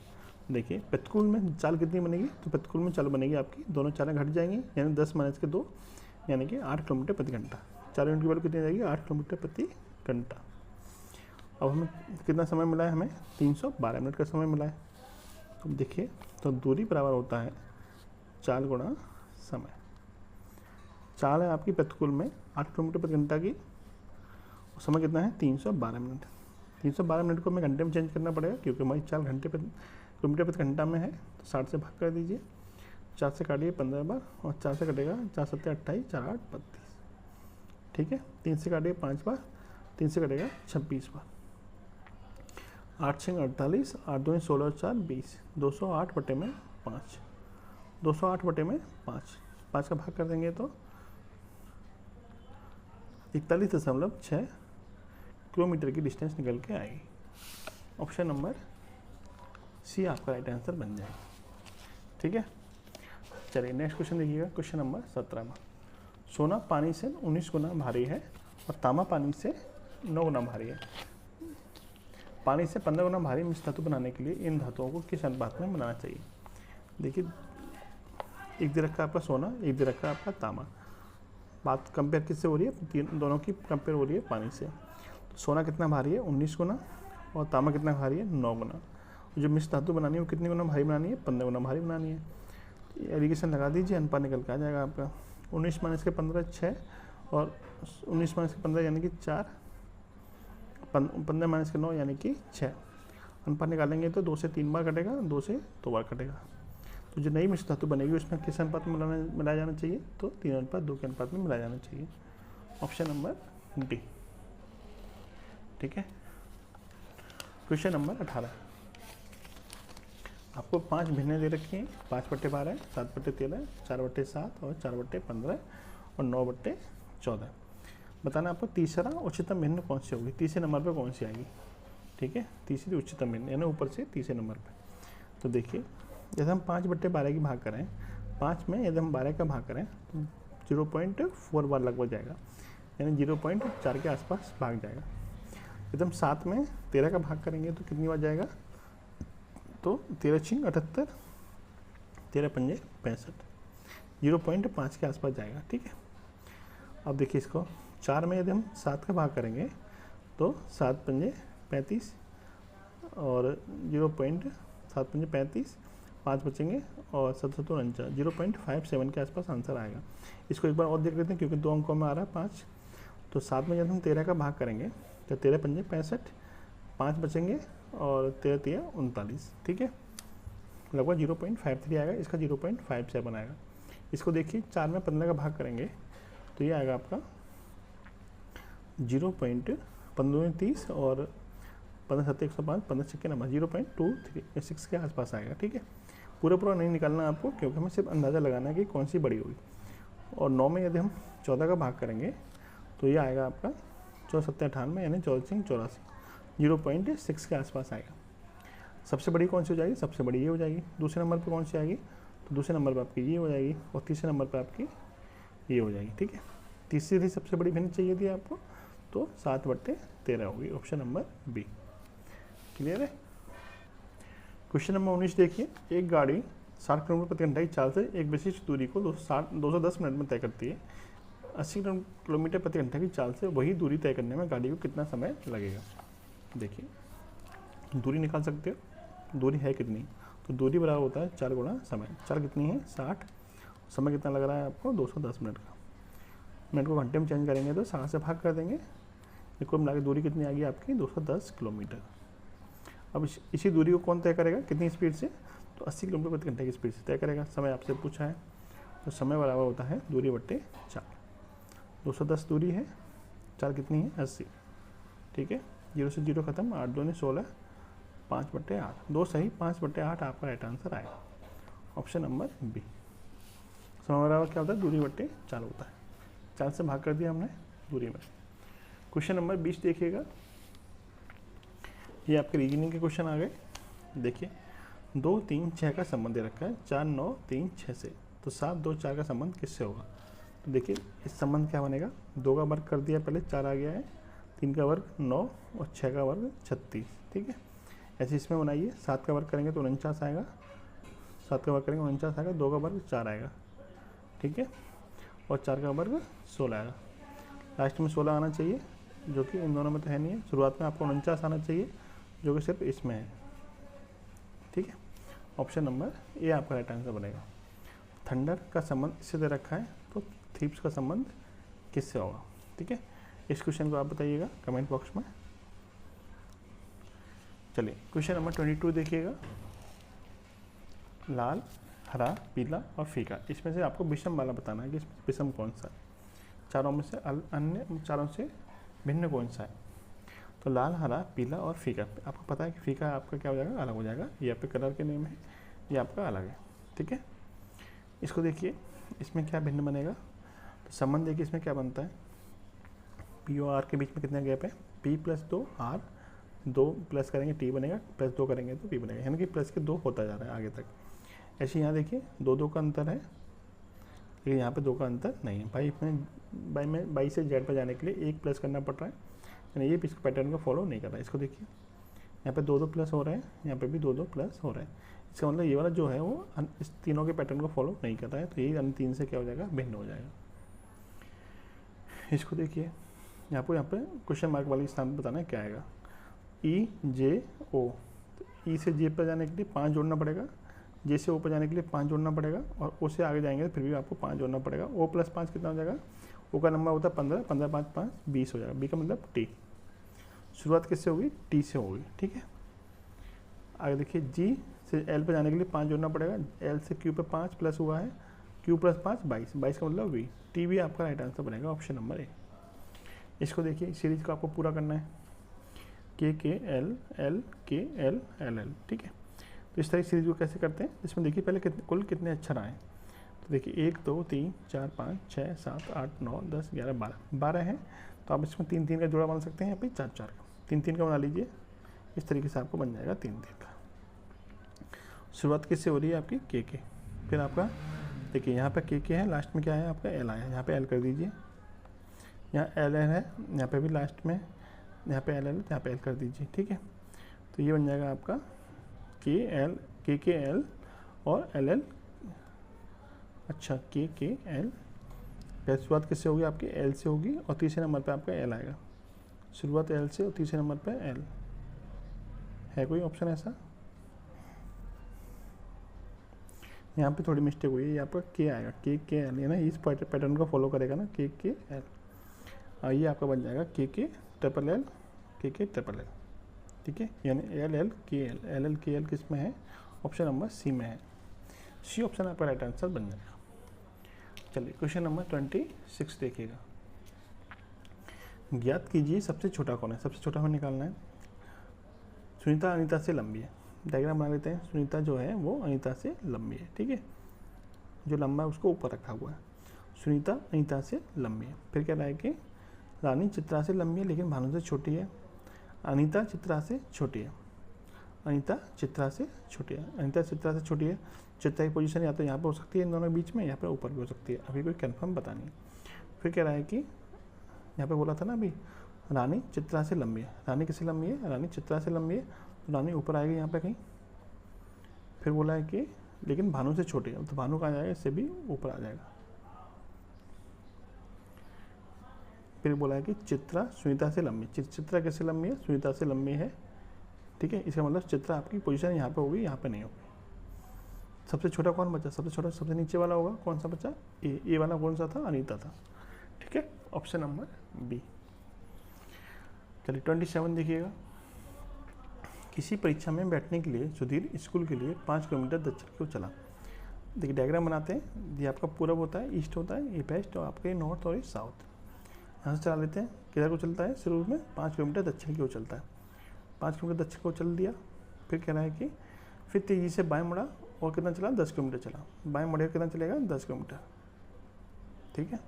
देखिए प्रतिकूल में चाल कितनी बनेगी, तो प्रतिकूल में चाल बनेगी आपकी, दोनों चालें घट जाएंगी, यानी 10 - 2 यानी कि 8 किलोमीटर प्रति घंटा। 4 यूनिट की वैल्यू कितनी जाएगी 8 किलोमीटर प्रति घंटा। अब हमें कितना समय मिला है, हमें 312 मिनट का समय मिला है। अब देखिए तो दूरी बराबर होता है चाल गुणा समय। चाल है आपकी प्रतिकूल में 8 किलोमीटर प्रति घंटा की, और समय कितना है 312 मिनट। 312 मिनट को हमें घंटे में चेंज करना पड़ेगा क्योंकि हमारी चाल किलोमीटर प्रति घंटा में है, तो 60 से भाग कर दीजिए, 4 से काटिए 15 बार और 4 से कटेगा 4 × 7 = 28, 4 × 8 = 32। ठीक है, 3 से काटिए 5 बार, 3 से कटेगा 26 बार, 8 × 6 = 48, 8 × 2 = 16 और 4 = 20, 208/5, 208/5, 5 का भाग कर देंगे तो 41.6 किलोमीटर की डिस्टेंस निकल के आएगी। ऑप्शन नंबर सी आपका राइट आंसर बन जाएगा। ठीक है, चलिए नेक्स्ट क्वेश्चन देखिएगा, क्वेश्चन नंबर 17 में। सोना पानी से 19 गुना भारी है और तांबा पानी से 9 गुना भारी है। पानी से 15 गुना भारी मिश्र धातु बनाने के लिए इन धातुओं को किस अनुपात में बनाना चाहिए। देखिए एक दे रखा है आपका सोना, एक दे रखा है आपका तांबा। बात कंपेयर किससे हो रही है, दोनों की कंपेयर हो रही है पानी से। तो सोना कितना भारी है 19 गुना और तांबा कितना भारी है 9 गुना। जो मिश्र धातु बनानी है वो कितनी गुना भारी बनानी है 15 गुना भारी बनानी है। एलिगेशन लगा दीजिए, अनुपात निकल के आ जाएगा आपका 19 - 15 6 और 19 - 15 यानी कि 4, 15 - 9 यानी कि 6। अनुपात निकालेंगे तो 2 से 3 बार कटेगा, 2 से 2 बार कटेगा। तो जो नई मिश्र धातु बनेगी उसमें किस अनुपात में मिलाया जाना चाहिए, तो 3:2 के अनुपात में मिलाया जाना चाहिए। Option number D. ठीक है, क्वेश्चन नंबर 18। आपको 5 भिन्नें दे रखी हैं, 5/12, 7/13, 4/7 और 4/15 और 9/14। बताना आपको तीसरा उच्चतम भिन्न कौन सी होगी, तीसरे नंबर पे कौन सी आएगी। ठीक है, तीसरी उच्चतम भिन्न यानी ऊपर से तीसरे नंबर पे। तो देखिए जैसे हम 5/12 की भाग करें, 5 में यदि हम 12 का भाग करें तो 0.4 बार लगभग जाएगा, यानी 0.4 के आसपास भाग जाएगा। यदि हम 7 में 13 का भाग करेंगे तो कितनी बार जाएगा, तो 13 × 6 = 78, 13 × 5 = 65, 0.5 के आसपास जाएगा। ठीक है, अब देखिए इसको 4 में यदि हम 7 का भाग करेंगे तो 7 × 5 = 35 और 0.7 × 5 = 35, 5 बचेंगे और 7 × 7 = 49, 0.57 के आसपास आंसर आएगा। इसको एक बार और देख लेते हैं क्योंकि 2 अंकों में आ रहा है 5। तो 7 में जब हम 13 का भाग करेंगे तो 13 × 5 = 65, 5 बचेंगे और 13 × 3 = 39। ठीक है, लगभग 0.53 आएगा, इसका 0.57 आएगा। इसको देखिए 4 में 15 का भाग करेंगे तो ये आएगा आपका 0.15 × 30 और 15 × 7 = 105, 15 × 6 = 0.26 के आसपास आएगा। ठीक है, पूरा नहीं निकालना आपको क्योंकि हमें सिर्फ अंदाज़ा लगाना है कि कौन सी बड़ी होगी। और 9 में यदि हम 14 का भाग करेंगे तो ये आएगा आपका 14 × 7 = 98 यानी 14 × 84, 0.6 के आसपास आएगा। सबसे बड़ी कौन सी हो जाएगी, सबसे बड़ी ये हो जाएगी। दूसरे नंबर पर कौन सी आएगी, तो दूसरे नंबर पर आपकी ये हो जाएगी और तीसरे नंबर पर आपकी ये हो जाएगी। ठीक है, तीसरी सबसे बड़ी भिन्न चाहिए थी आपको, तो 7/13 होगी। Option number B. क्लियर है। क्वेश्चन नंबर 19 देखिए, एक गाड़ी 60 किलोमीटर प्रति घंटा की चाल से एक विशिष्ट दूरी को 210 मिनट में तय करती है। 80 किलोमीटर प्रति घंटा की चाल से वही दूरी तय करने में गाड़ी को कितना समय लगेगा। देखिए दूरी निकाल सकते हो, दूरी है कितनी, तो दूरी बराबर होता है 4 गुणा समय। चाल कितनी है 60, समय कितना लग रहा है आपको 210 मिनट का। मिनट को घंटे में चेंज करेंगे तो 60 से भाग कर देंगे, इसको मिला के दूरी कितनी आ गई आपकी 210 किलोमीटर। अब इसी दूरी को कौन तय करेगा, कितनी स्पीड से, तो 80 किलोमीटर प्रति घंटे की स्पीड से तय करेगा। समय आपसे पूछा है, तो समय बराबर होता है दूरी बट्टे 4। 210 दूरी है, 4 कितनी है 80, ठीक है। 0 से 0 खत्म, 8 2 16, 5/8, 2 सही, 5/8 आपका राइट आंसर आएगा, ऑप्शन नंबर बी। समय बराबर क्या होता है, दूरी बट्टे 4 होता है। 4 से भाग कर दिया हमने दूरी में। क्वेश्चन नंबर 20 देखिएगा, ये आपके रीजनिंग के क्वेश्चन आ गए। देखिए 2 3 6 का संबंध दे रखा है, 4 9 3 6 से, तो 7 2 4 का संबंध किससे होगा। तो देखिए इस संबंध क्या बनेगा, 2 का वर्ग कर दिया पहले, 4 आ गया है, 3 का वर्ग 9 और 6 का वर्ग 36, ठीक है। ऐसे इसमें बनाइए, 7 का वर्ग करेंगे तो 49 आएगा, 7 का वर्ग करेंगे 49 आएगा, 2 का वर्ग 4 आएगा, ठीक है, और 4 का वर्ग 16 आएगा। लास्ट में 16 आना चाहिए, जो कि इन दोनों में तो है नहीं है। शुरुआत में आपको 49 आना चाहिए, जो कि सिर्फ इसमें है, ठीक है। ऑप्शन नंबर ए आपका राइट आंसर बनेगा। थंडर का संबंध इससे दे रखा है, तो थीप्स का संबंध किससे होगा, ठीक है। इस क्वेश्चन को आप बताइएगा कमेंट बॉक्स में। चलिए क्वेश्चन नंबर 22 देखिएगा, लाल हरा पीला और फीका, इसमें से आपको विषम वाला बताना है कि इसमें विषम कौन सा है, चारों में से अन्य चारों से भिन्न कौन सा है। तो लाल हरा पीला और फीका, आपको पता है कि फीका आपका क्या हो जाएगा, अलग हो जाएगा, ये आपके कलर के नेम है, ये आपका अलग है, ठीक है। इसको देखिए, इसमें क्या भिन्न बनेगा, तो संबंध देखिए इसमें क्या बनता है, पी और आर के बीच में कितना गैप है, पी प्लस 2 आर, 2 प्लस करेंगे टी बनेगा, प्लस 2 करेंगे तो पी बनेगा, यानी कि प्लस के 2 होता जा रहा है आगे तक। ऐसे यहाँ देखिए 2 का अंतर है, लेकिन यहाँ पे 2 का अंतर नहीं है। बाई से जेड पर जाने के लिए 1 प्लस करना पड़ रहा है, यानी ये इस पैटर्न को फॉलो नहीं कर रहा है। इसको देखिए यहाँ पे 2 प्लस हो रहे हैं, यहाँ पे भी 2 प्लस हो रहे हैं, इसका मतलब ये वाला जो है वो इस तीनों के पैटर्न को फॉलो नहीं कर रहा है, तो ये अन्य 3 से क्या हो जाएगा, भिन्न हो जाएगा। इसको देखिए यहाँ पे क्वेश्चन मार्क वाले स्थान पर बताना है क्या आएगा, ई जे ओ, तो ई से जे पर जाने के लिए 5 जोड़ना पड़ेगा, जे से ओ पर जाने के लिए 5 जोड़ना पड़ेगा, और ओ से आगे जाएंगे तो फिर भी आपको 5 जोड़ना पड़ेगा। ओ प्लस 5 कितना हो जाएगा, ओ का नंबर होता है 15, 15 5 5 20 हो जाएगा, बी का मतलब टी। शुरुआत किससे होगी, टी से होगी, ठीक है। आगे देखिए जी से एल पे जाने के लिए 5 जोड़ना पड़ेगा, एल से क्यू पे 5 प्लस हुआ है, क्यू प्लस 5 22, 22 का मतलब वी, टी भी आपका राइट आंसर बनेगा, ऑप्शन नंबर ए। इसको देखिए, इस सीरीज को आपको पूरा करना है, के एल एल के एल एल एल, ठीक है। तो इस तरह की सीरीज को कैसे करते हैं, इसमें देखिए पहले कुल कितने अक्षर आए, तो देखिए 1 2 3 4 5 6 7 8 9 10 11 12 हैं, तो आप इसमें 3 3 का जोड़ा बना सकते हैं, यहाँ पे 4 4 का, 3 3 का बना लीजिए, इस तरीके से आपको बन जाएगा 3 3 का। शुरुआत किससे हो रही है आपकी, के, फिर आपका देखिए यहाँ पे के है, लास्ट में क्या है आपका एल आया, यहाँ पे एल कर दीजिए, यहाँ एल एल है, यहाँ पे भी लास्ट में यहाँ पे एल एल, यहाँ पे एल कर दीजिए, ठीक है। तो ये बन जाएगा आपका के एल और एल एल, अच्छा के एल, पहले शुरुआत किससे होगी आपकी, एल से होगी, और तीसरे नंबर पे आपका एल आएगा, शुरुआत एल से और तीसरे नंबर पे एल है। कोई ऑप्शन ऐसा, यहाँ पे थोड़ी मिस्टेक हुई है, यहाँ पर के आएगा, के एल, है ना, इस पैटर्न को फॉलो करेगा ना, के एल, और ये आपका बन जाएगा के ट्रिपल एल, के ट्रिपल एल, ठीक है, यानी एल एल के एल किस में है, ऑप्शन नंबर सी में है, सी ऑप्शन आपका राइट आंसर बन जाएगा। चलिए क्वेश्चन नंबर 26 देखिएगा, ज्ञात कीजिए सबसे छोटा कौन है, सबसे छोटा हमें निकालना है। सुनीता अनीता से लंबी है, डायग्राम बना लेते हैं, सुनीता जो है वो अनीता से लंबी है, ठीक है, जो लंबा है उसको ऊपर रखा हुआ है, सुनीता अनीता से लंबी है। फिर कह रहा है कि रानी चित्रा से लंबी है लेकिन भानु से छोटी है, अनीता चित्रा से छोटी है, अनीता चित्रा से छोटी है, अनीता चित्रा से छोटी है। चित्रा की पोजीशन या तो यहाँ पे हो सकती है इन दोनों के बीच में, या फिर ऊपर भी हो सकती है, अभी कोई कंफर्म पता नहीं। फिर कह रहा है कि यहाँ पे बोला था ना अभी, रानी चित्रा से लंबी है, रानी किससे लंबी है, रानी चित्रा से लंबी है, तो रानी ऊपर आएगी यहाँ पे कहीं। फिर बोला है कि लेकिन भानु से छोटी है, तो भानु कहाँ जाएगा, इससे भी ऊपर आ जाएगा। फिर बोला है कि चित्रा सुनीता से लंबी, चित्रा किससे लंबी है, सुनीता से लंबी है, ठीक है। इसका मतलब चित्रा आपकी पोजीशन यहाँ पे होगी, यहाँ पे नहीं होगी। सबसे छोटा कौन बचा, सबसे छोटा सबसे नीचे वाला होगा, कौन सा बचा, ए वाला कौन सा था, अनीता था, ठीक है, ऑप्शन नंबर बी। चलिए 27 देखिएगा, इसी परीक्षा में बैठने के लिए सुधीर स्कूल के लिए 5 किलोमीटर दक्षिण की ओर चला। देखिए डायग्राम बनाते हैं। ये आपका पूरब होता है, ईस्ट होता है, ये वेस्ट और आपका ये नॉर्थ और ये साउथ। यहाँ से चला लेते हैं। किधर को चलता है? शुरू में 5 किलोमीटर दक्षिण की ओर चलता है। 5 किलोमीटर दक्षिण को चल दिया। फिर कह रहा है कि फिर तेज़ी से बाएं मुड़ा और कितना चला? 10 किलोमीटर चला। बाएं मुड़ेगा कितना चलेगा? 10 किलोमीटर। ठीक है,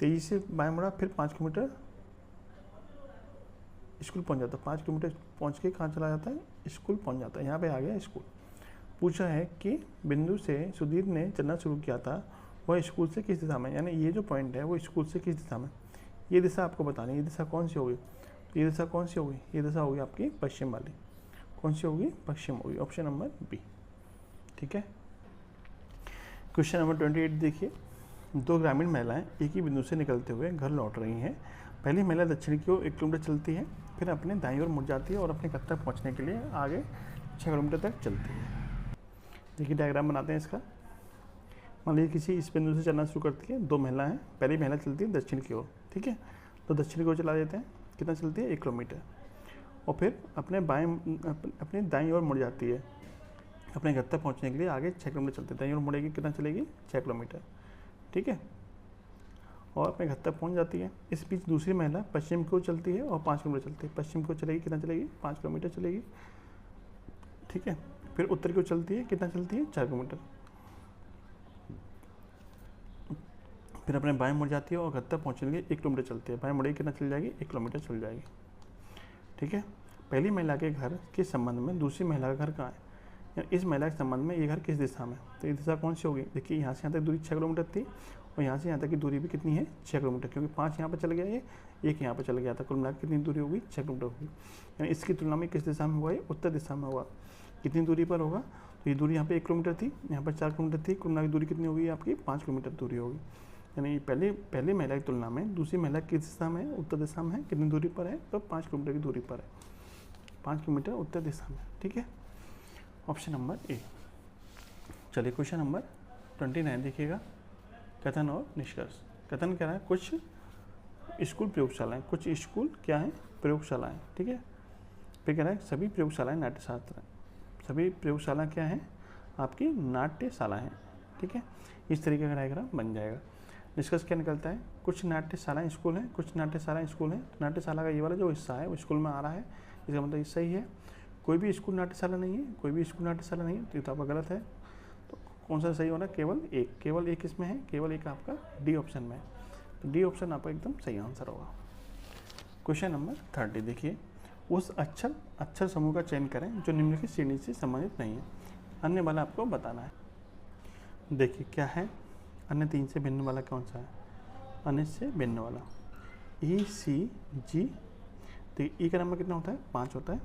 तेज़ी से बाएं मुड़ा, फिर 5 किलोमीटर स्कूल पहुंच जाता है। 5 किलोमीटर पहुंच के कहाँ चला जाता है? स्कूल पहुंच जाता है। यहाँ पे आ गया स्कूल। पूछा है कि बिंदु से सुधीर ने चलना शुरू किया था, वह स्कूल से किस दिशा में, यानी ये जो पॉइंट है वो स्कूल से किस दिशा में, ये दिशा आपको बतानी है। ये दिशा कौन सी होगी? ये दिशा कौन सी होगी? ये दिशा होगी आपकी पश्चिम वाली। कौन सी होगी? पश्चिम होगी। Option number B. ठीक है, क्वेश्चन नंबर 28 देखिए। 2 ग्रामीण महिलाएं एक ही बिंदु से निकलते हुए घर लौट रही हैं। पहली महिला दक्षिण की ओर 1 किलोमीटर चलती है, फिर अपने दाईं ओर मुड़ जाती है और अपने घर तक पहुँचने के लिए आगे 6 किलोमीटर तक चलती है। देखिए डायग्राम बनाते हैं इसका। मान लीजिए किसी इस बिंदु से चलना शुरू करती है। 2 महिला हैं। पहली महिला चलती है दक्षिण की ओर। ठीक है, तो दक्षिण की ओर चला देते हैं। कितना चलती है? 1 किलोमीटर। और फिर अपने दाईं ओर मुड़ जाती है अपने घर तक पहुँचने के लिए आगे 6 किलोमीटर चलती है। दाईं ओर मुड़ेगी, कितना चलेगी? 6 किलोमीटर। ठीक है, और अपने घर तक पहुँच जाती है। इस बीच दूसरी महिला पश्चिम की ओर चलती है और 5 किलोमीटर चलती है। पश्चिम की ओर चलेगी, कितना चलेगी? 5 किलोमीटर चलेगी। ठीक है, फिर उत्तर की ओर चलती है। कितना चलती है? 4 किलोमीटर। फिर अपने बाएं मुड़ जाती है और घर तक पहुँचने के लिए 1 किलोमीटर चलती है। बाएं मुड़ेगी, कितना चल जाएगी? 1 किलोमीटर चल जाएगी। ठीक है, पहली महिला के घर के संबंध में दूसरी महिला का घर कहाँ है? इस महिला के संबंध में ये घर किस दिशा में? तो ये दिशा कौन सी होगी? देखिए यहाँ से यहाँ तक दूरी 6 किलोमीटर थी और यहाँ से यहाँ तक की दूरी भी कितनी है? 6 किलोमीटर। क्योंकि 5 यहाँ पर चल गया, ये 1 यहाँ पर चल गया था। कुल मिलाकर कितनी दूरी होगी? 6 किलोमीटर होगी। यानी इसकी तुलना में किस दिशा में हुआ? ये उत्तर दिशा में हुआ। कितनी दूरी पर होगा? तो ये दूरी यहाँ पे 1 किलोमीटर थी, यहाँ पर 4 किलोमीटर थी। कुल मिलाकर दूरी कितनी होगी आपकी? 5 किलोमीटर दूरी होगी। यानी पहले महिला की तुलना में दूसरी महिला किस दिशा में है? उत्तर दिशा में है। कितनी दूरी पर है? तो 5 किलोमीटर की दूरी पर है। 5 किलोमीटर उत्तर दिशा में। ठीक है, ऑप्शन नंबर ए। चलिए क्वेश्चन नंबर 29 देखिएगा। कथन और निष्कर्ष। कथन कह रहा है कुछ स्कूल प्रयोगशालाएं, कुछ स्कूल क्या है? प्रयोगशालाएं। ठीक है, फिर कह रहा है सभी प्रयोगशालाएं नाट्यशास्त्र हैं। सभी प्रयोगशाला क्या है? आपकी नाट्यशाला है। ठीक है, इस तरीके का डायग्राम बन जाएगा। निष्कर्ष क्या निकलता है? कुछ नाट्यशालाएं स्कूल हैं, कुछ नाट्यशालाएं स्कूल हैं। नाट्यशाला का ये वाला जो हिस्सा है वो स्कूल में आ रहा है, इसका मतलब ये सही है। कोई भी स्कूल नाट्यशाला नहीं है, कोई भी स्कूल नाट्यशाला नहीं है, तो ये तो आपका गलत है। तो कौन सा सही होना? केवल एक इसमें है, केवल एक आपका डी ऑप्शन में है। तो डी ऑप्शन आपका एकदम सही आंसर होगा। क्वेश्चन नंबर 30 देखिए। उस अक्षर समूह का चयन करें जो निम्नलिखित श्रेणी से संबंधित नहीं है। अन्य वाला आपको बताना है। देखिए क्या है? अन्य 3 से भिन्न वाला कौन सा है? अन्य से भिन्न वाला ई सी जी। तो ई का नंबर कितना होता है? 5 होता है।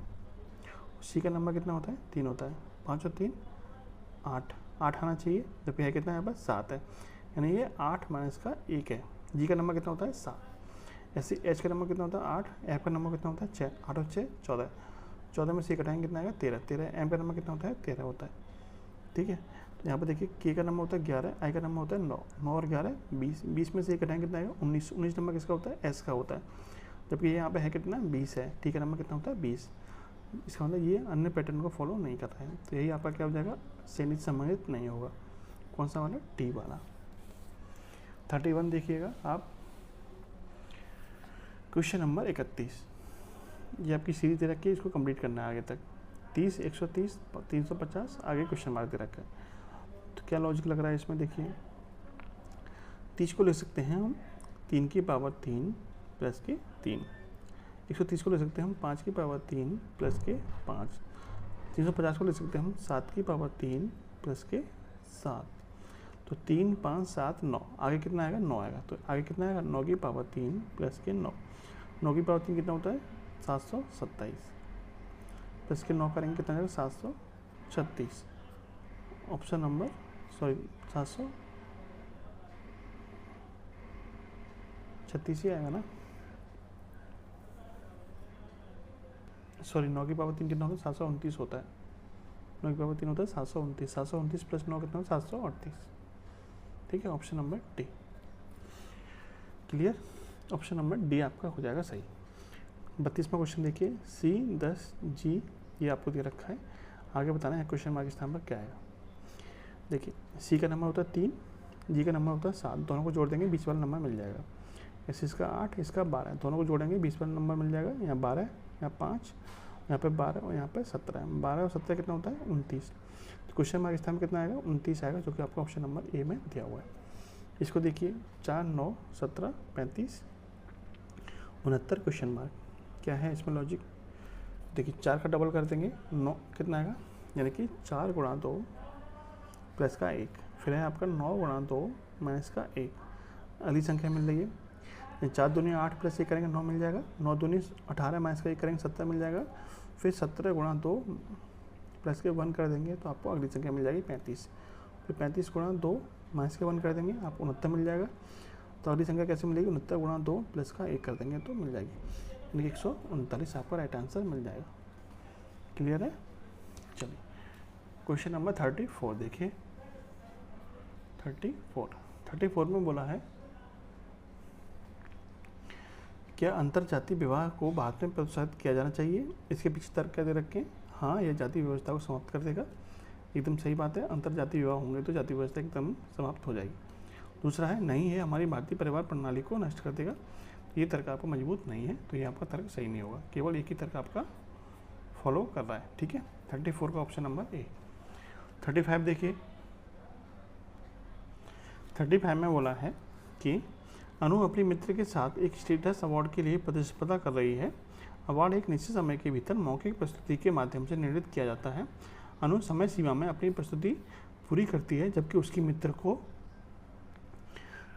सी का नंबर कितना होता है? 3 होता है। 5 और 3 8 आना चाहिए, जबकि है कितना है? बस 7 है। यानी ये 8 माइनस का 1 है। जी का नंबर कितना होता है? 7। ऐसे एच का नंबर कितना होता है? 8। एफ का नंबर कितना होता है? 6। 8 और 6 14। 14 में सी कटाएंगे कितना आएगा? 13। एम का नंबर कितना होता है? 13 होता है। ठीक है, तो यहाँ पर देखिए के का नंबर होता है 11, आई का नंबर होता है 9। 9 और 11 20। 20 में से कटाएंगे कितना आएगा? 19। 19 नंबर किसका होता है? एस का होता है। जबकि ये यहाँ पे है कितना? 20 है। टी का नंबर कितना होता है? 20। इसका मतलब ये अन्य पैटर्न को फॉलो नहीं करता है। तो यही आपका क्या हो जाएगा? श्रेणी से संबंधित नहीं होगा। कौन सा वाला? टी वाला। 31 देखिएगा आप। Question number 31। ये आपकी सीरीज दे रखी है, इसको कंप्लीट करना है आगे तक। 30, 130, 350 आगे क्वेश्चन मार्क दे रखा है। तो क्या लॉजिक लग रहा है इसमें? देखिए 30 को ले सकते हैं हम 3 की पावर 3 प्लस के 3। 130 को ले सकते हैं हम 5 की पावर 3 प्लस के 5। 350 को ले सकते हैं हम 7 की पावर 3 प्लस के 7। तो 3, 5, 7, 9। आगे कितना आएगा? 9 आएगा। तो आगे कितना आएगा? 9 की पावर 3 प्लस के 9। 9 की पावर 3 कितना होता है? 727 प्लस के 9 करेंगे कितना आएगा? 736। ऑप्शन नंबर 736 ही आएगा ना? 9 की पावर 3 कितना होता है? 729 होता है। 9 की पावर 3 होता है 729। 729 प्लस 9 कितना होता है? 738। ठीक है, option number D. Clear? Option number D आपका हो जाएगा सही। 32वां क्वेश्चन देखिए। C10 G ये आपको दे रखा है, आगे बताना है क्वेश्चन मार्क स्थान पर क्या आएगा। देखिए सी का नंबर होता है 3, जी का नंबर होता है 7, दोनों को जोड़ देंगे 20 वाला नंबर मिल जाएगा। ऐसे इसका 8, इसका 12, दोनों को जोड़ेंगे 20 वाला नंबर मिल जाएगा। यहाँ 12 है, यहाँ 5, यहाँ पे 12 और यहाँ पे 17 है। 12 और 17 कितना होता है 29। तो क्वेश्चन मार्क स्थान में कितना आएगा 29 आएगा, जो कि आपका ऑप्शन नंबर ए में दिया हुआ है। इसको देखिए 4, 9, 17, 35, 69 क्वेश्चन मार्क। क्या है इसमें लॉजिक, देखिए 4 का डबल कर देंगे 9 कितना आएगा, यानी कि 4 गुणा 2 प्लस का 1, फिर है आपका 9 गुणा 2 माइनस का 1, अगली संख्या मिल रही है। 4 दूनी 8 प्लस 1 करेंगे 9 मिल जाएगा, 9 दूनी 18 माइनस का 1 करेंगे 17 मिल जाएगा, फिर 17 गुणा 2 प्लस के 1 कर देंगे तो आपको अगली संख्या मिल जाएगी 35, फिर 35 गुणा 2 माइनस के 1 कर देंगे आपको 69 मिल जाएगा। तो अगली संख्या कैसे मिलेगी, 69 गुणा 2 प्लस का 1 कर देंगे तो मिल जाएगी, यानी 139 आपका राइट आंसर मिल जाएगा। क्लियर है। चलिए क्वेश्चन नंबर 34 देखिए। 34 में बोला है क्या अंतर जातीय विवाह को भारत में प्रोत्साहित किया जाना चाहिए। इसके पीछे तर्क क्या दे रखें, हाँ यह जाति व्यवस्था को समाप्त कर देगा, एकदम सही बात है। अंतर जातीय विवाह होंगे तो जाति व्यवस्था एकदम समाप्त हो जाएगी। दूसरा है नहीं है, हमारी भारतीय परिवार प्रणाली को नष्ट कर देगा। ये तर्क आपका मजबूत नहीं है, तो ये आपका तर्क सही नहीं होगा, केवल एक ही तर्क आपका फॉलो कर रहा है। ठीक है, 34 का ऑप्शन नंबर ए। 35 देखिए। 35 में बोला है कि अनु अपने मित्र के साथ एक स्टेटस अवार्ड के लिए प्रतिस्पर्धा कर रही है। अवार्ड एक निश्चित समय के भीतर मौखिक प्रस्तुति के माध्यम से निर्धारित किया जाता है। अनु समय सीमा में अपनी प्रस्तुति पूरी करती है, जबकि उसकी मित्र को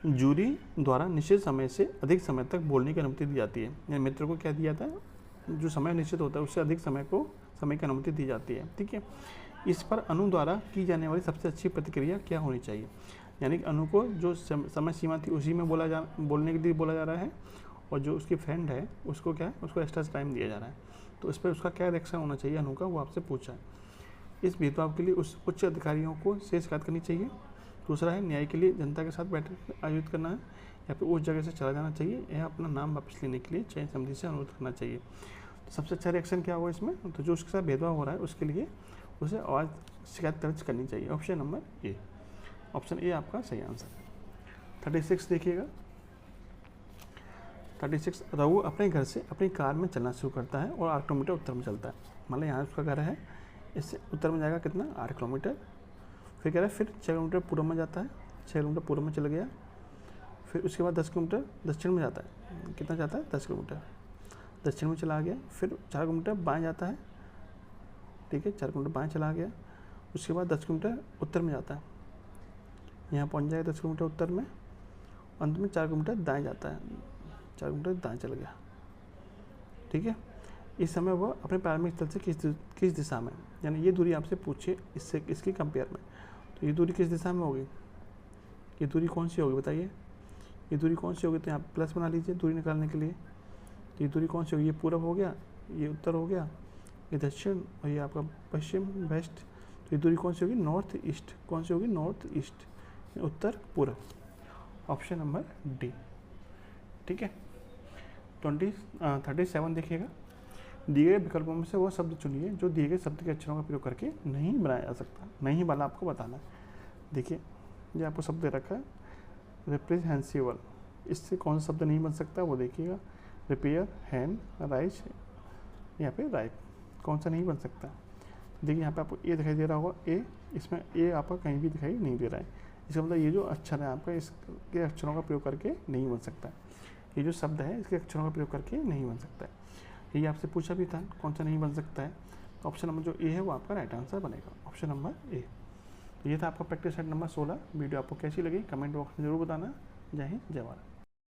जूरी द्वारा निश्चित समय से अधिक समय तक बोलने की अनुमति दी जाती है। यानी मित्र को क्या दिया जाता है, जो समय निश्चित होता है उससे अधिक समय की अनुमति दी जाती है। ठीक है, इस पर अनु द्वारा की जाने वाली सबसे अच्छी प्रतिक्रिया क्या होनी चाहिए। यानी कि अनु को जो समय सीमा थी उसी में बोलने के लिए बोला जा रहा है, और जो उसकी फ्रेंड है उसको क्या है, उसको एक्स्ट्रा टाइम दिया जा रहा है। तो इस पर उसका क्या रिएक्शन होना चाहिए अनु का, वो आपसे पूछा है। इस भेदभाव के लिए उस उच्च अधिकारियों को से शिकायत करनी चाहिए। दूसरा है न्याय के लिए जनता के साथ बैठक आयोजित करना है, या फिर उस जगह से चला जाना चाहिए, या अपना नाम वापस लेने के लिए चयन समिति से अनुरोध करना चाहिए। तो सबसे अच्छा रिएक्शन क्या होगा इसमें, तो जो उसके साथ भेदभाव हो रहा है उसके लिए उसे आवाज़ शिकायत दर्ज करनी चाहिए। Option number A, option A आपका सही आंसर है। 36 देखिएगा। 36 रघु अपने घर से अपनी कार में चलना शुरू करता है और 8 किलोमीटर उत्तर में चलता है। मतलब यहाँ उसका घर है, इससे उत्तर में जाएगा कितना 8 किलोमीटर। फिर कह रहा है फिर 6 किलोमीटर पूर्व में जाता है, 6 किलोमीटर पूर्व में चल गया। फिर उसके बाद 10 किलोमीटर दक्षिण में जाता है, कितना जाता है 10 किलोमीटर दक्षिण में चला गया। फिर 4 किलोमीटर बाएँ जाता है, ठीक है 4 किलोमीटर बाएँ चला गया। उसके बाद 10 किलोमीटर उत्तर में जाता है, यहाँ पहुँच जाएगा 10 किलोमीटर उत्तर में। अंत में 4 किलोमीटर दाएँ जाता है, 4 किलोमीटर दाएँ चल गया। ठीक है, इस समय वह अपने प्रारंभिक स्थल से किस दिशा में, यानी ये दूरी आपसे पूछे इससे इसकी कंपेयर में, तो ये दूरी किस दिशा में होगी, ये दूरी कौन सी होगी बताइए, ये दूरी कौन सी होगी। तो यहाँ प्लस बना लीजिए दूरी निकालने के लिए। तो ये दूरी कौन सी होगी, ये पूरब हो गया, ये उत्तर हो गया, ये दक्षिण, और ये आपका पश्चिम वेस्ट। तो ये दूरी कौन सी होगी, नॉर्थ ईस्ट। कौन सी होगी, नॉर्थ ईस्ट, उत्तर पूर्व। Option number D. ठीक है, 37 देखिएगा। दिए गए विकल्पों में से वो शब्द चुनिए जो दिए गए शब्द के अक्षरों का प्रयोग करके नहीं बनाया जा सकता। नहीं वाला आपको बताना है। देखिए ये आपको शब्द दे रखा है रिप्रेहेंसिबल, इससे कौन सा शब्द नहीं बन सकता वो देखिएगा। रिपेयर, हैंड, राइज, यहाँ पे राइट, कौन सा नहीं बन सकता। देखिए यहाँ पे आपको ए दिखाई दे रहा होगा, ए, इसमें ए आपका कहीं भी दिखाई नहीं दे रहा है। इसका मतलब ये जो अक्षर है आपका, इसके अक्षरों का प्रयोग करके नहीं बन सकता। ये जो शब्द है इसके अक्षरों का प्रयोग करके नहीं बन सकता है। ये आपसे पूछा भी था कौन सा नहीं बन सकता है, तो ऑप्शन नंबर जो ए है वो आपका राइट आंसर बनेगा, ऑप्शन नंबर ए। ये था आपका प्रैक्टिस सेट नंबर 16। वीडियो आपको कैसी लगी कमेंट बॉक्स में जरूर बताना। जय हिंद, जय भारत।